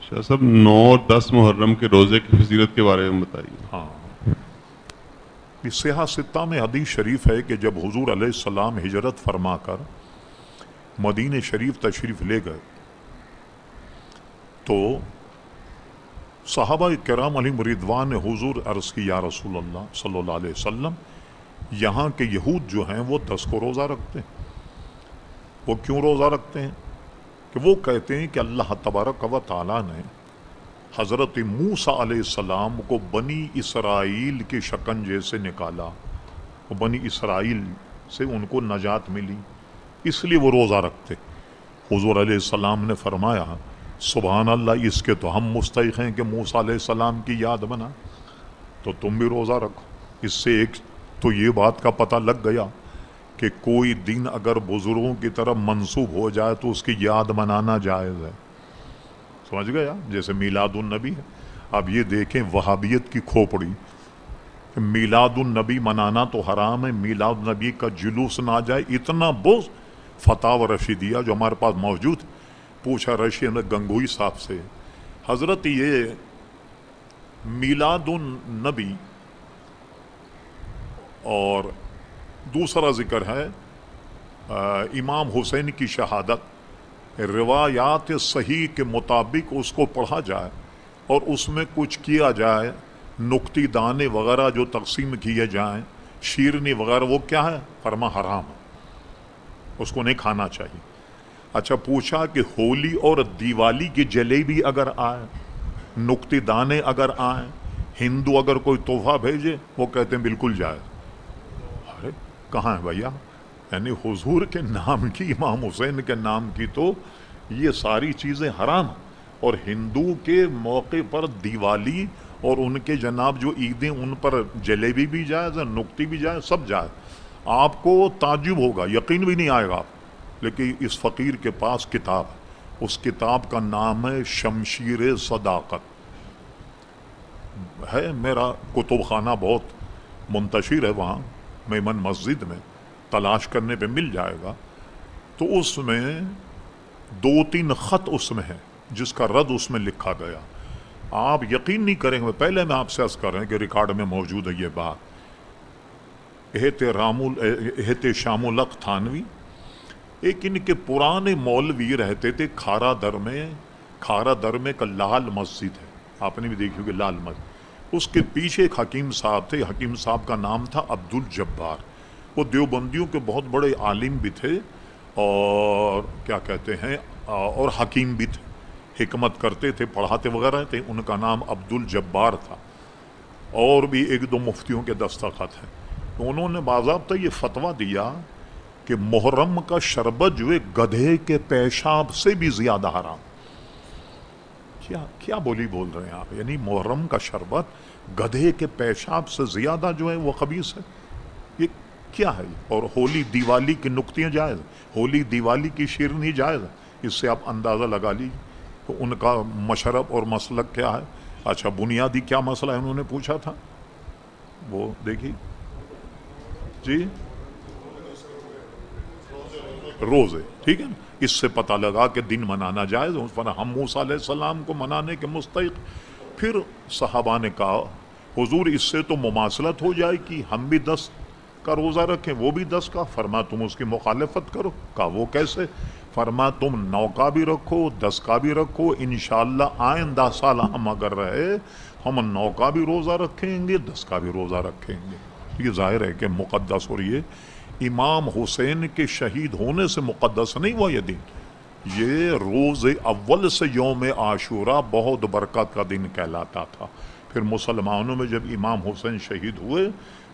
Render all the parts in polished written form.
شاہ صاحب 9-10 محرم کے روزے کی فضیلت کے بارے میں بتائیے. ہاں، اس صحیح ستہ میں حدیث شریف ہے کہ جب حضور علیہ السلام ہجرت فرما کر مدینہ شریف تشریف لے گئے تو صحابہ کرام علیہم رضوان نے حضور عرض کی یا رسول اللہ صلی اللہ علیہ وسلم یہاں کے یہود جو ہیں وہ 10 کو روزہ رکھتے ہیں. وہ کیوں روزہ رکھتے ہیں؟ کہ وہ کہتے ہیں کہ اللہ تبارک و تعالیٰ نے حضرت موسیٰ علیہ السلام کو بنی اسرائیل کے شکنجے سے نکالا، بنی اسرائیل سے ان کو نجات ملی، اس لیے وہ روزہ رکھتے. حضور علیہ السلام نے فرمایا سبحان اللہ، اس کے تو ہم مستحق ہیں کہ موسیٰ علیہ السلام کی یاد بنا، تو تم بھی روزہ رکھو. اس سے ایک تو یہ بات کا پتہ لگ گیا کہ کوئی دن اگر بزرگوں کی طرف منسوب ہو جائے تو اس کی یاد منانا جائز ہے. سمجھ گیا؟ جیسے میلاد النبی ہے. اب یہ دیکھیں وہابیت کی کھوپڑی کہ میلاد النبی منانا تو حرام ہے، میلاد النبی کا جلوس نہ جائے. اتنا بوز فتاوی رشیدیہ جو ہمارے پاس موجود، پوچھا رشید گنگوئی صاحب سے، حضرت یہ میلاد النبی اور دوسرا ذکر ہے امام حسین کی شہادت، روایات صحیح کے مطابق اس کو پڑھا جائے اور اس میں کچھ کیا جائے، نکتی دانے وغیرہ جو تقسیم کیے جائیں، شیرنی وغیرہ، وہ کیا ہے؟ فرما حرام ہے، اس کو نہیں کھانا چاہیے. اچھا پوچھا کہ ہولی اور دیوالی کی جلیبی اگر آئے، نکتی دانے اگر آئیں، ہندو اگر کوئی تحفہ بھیجے، وہ کہتے ہیں بالکل جائز. ارے کہاں ہے بھیا؟ یعنی حضور کے نام کی، امام حسین کے نام کی تو یہ ساری چیزیں حرام. اور ہندو کے موقع پر دیوالی اور ان کے جناب جو عیدیں، ان پر جلیبی بھی جائز ہے، نکتی بھی جائز، سب جائز. آپ کو تعجب ہوگا، یقین بھی نہیں آئے گا. لیکن اس فقیر کے پاس کتاب ہے، اس کتاب کا نام ہے شمشیر صداقت ہے. میرا کتب خانہ بہت منتشر ہے وہاں میمن مسجد میں، تلاش کرنے پہ مل جائے گا. تو اس میں 2-3 خط اس میں ہے جس کا رد اس میں لکھا گیا. آپ یقین نہیں کریں گے. پہلے میں آپ سے عرض کر رہے ہیں کہ ریکارڈ میں موجود ہے یہ بات. احتشام الحق تھانوی ایک ان کے پرانے مولوی رہتے تھے کھارا در میں. کھارا در میں ایک لال مسجد ہے، آپ نے بھی دیکھی ہوگی لال مسجد. اس کے پیچھے ایک حکیم صاحب تھے، حکیم صاحب کا نام تھا عبدالجبار. وہ دیوبندیوں کے بہت بڑے عالم بھی تھے اور کیا کہتے ہیں، اور حکیم بھی تھے، حکمت کرتے تھے، پڑھاتے وغیرہ تھے. ان کا نام عبدالجبار تھا. اور بھی 1-2 مفتیوں کے دستخط ہیں. تو انہوں نے باضابطہ یہ فتویٰ دیا کہ محرم کا شربت جو ہے گدھے کے پیشاب سے بھی زیادہ حرام. کیا بولی بول رہے ہیں آپ؟ یعنی محرم کا شربت گدھے کے پیشاب سے زیادہ جو ہے وہ خبیث ہے. یہ کیا ہے؟ اور ہولی دیوالی کی نکتیاں جائز، ہولی دیوالی کی شیرنی جائز. اس سے آپ اندازہ لگا لیجیے تو ان کا مشرب اور مسلک کیا ہے. اچھا بنیادی کیا مسئلہ ہے انہوں نے پوچھا تھا، وہ دیکھیے جی، روزے. ٹھیک ہے نا؟ اس سے پتہ لگا کہ دن منانا جائز. اس پر ہم موسیٰ علیہ السلام کو منانے کے مستحق. پھر صحابہ نے کہا حضور اس سے تو مماثلت ہو جائے کہ ہم بھی 10 کا روزہ رکھیں، وہ بھی 10 کا. فرما تم اس کی مخالفت کرو. کہا وہ کیسے؟ فرما تم 9 کا بھی رکھو، 10 کا بھی رکھو، انشاءاللہ آئندہ سال ہم اگر رہے ہم 9 کا بھی روزہ رکھیں گے، 10 کا بھی روزہ رکھیں گے. یہ ظاہر ہے کہ مقدس. اور یہ امام حسین کے شہید ہونے سے مقدس نہیں ہوا یہ دن. یہ روز اول سے یوم عاشورہ بہت برکت کا دن کہلاتا تھا. پھر مسلمانوں میں جب امام حسین شہید ہوئے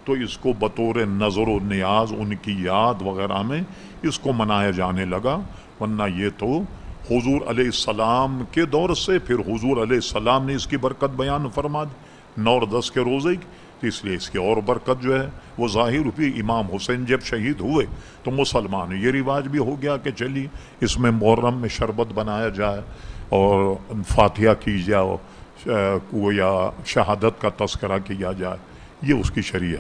تو اس کو بطور نظر و نیاز ان کی یاد وغیرہ میں اس کو منایا جانے لگا. ورنہ یہ تو حضور علیہ السلام کے دور سے، پھر حضور علیہ السلام نے اس کی برکت بیان فرما دی 9 اور 10 کے روزے کی. تو اس لیے اس کی اور برکت جو ہے وہ ظاہر ہوئی. امام حسین جب شہید ہوئے تو مسلمان یہ رواج بھی ہو گیا کہ چلیے اس میں محرم میں شربت بنایا جائے اور فاتحہ کی جائے یا شہادت کا تذکرہ کیا جائے. یہ اس کی شریعت ہے.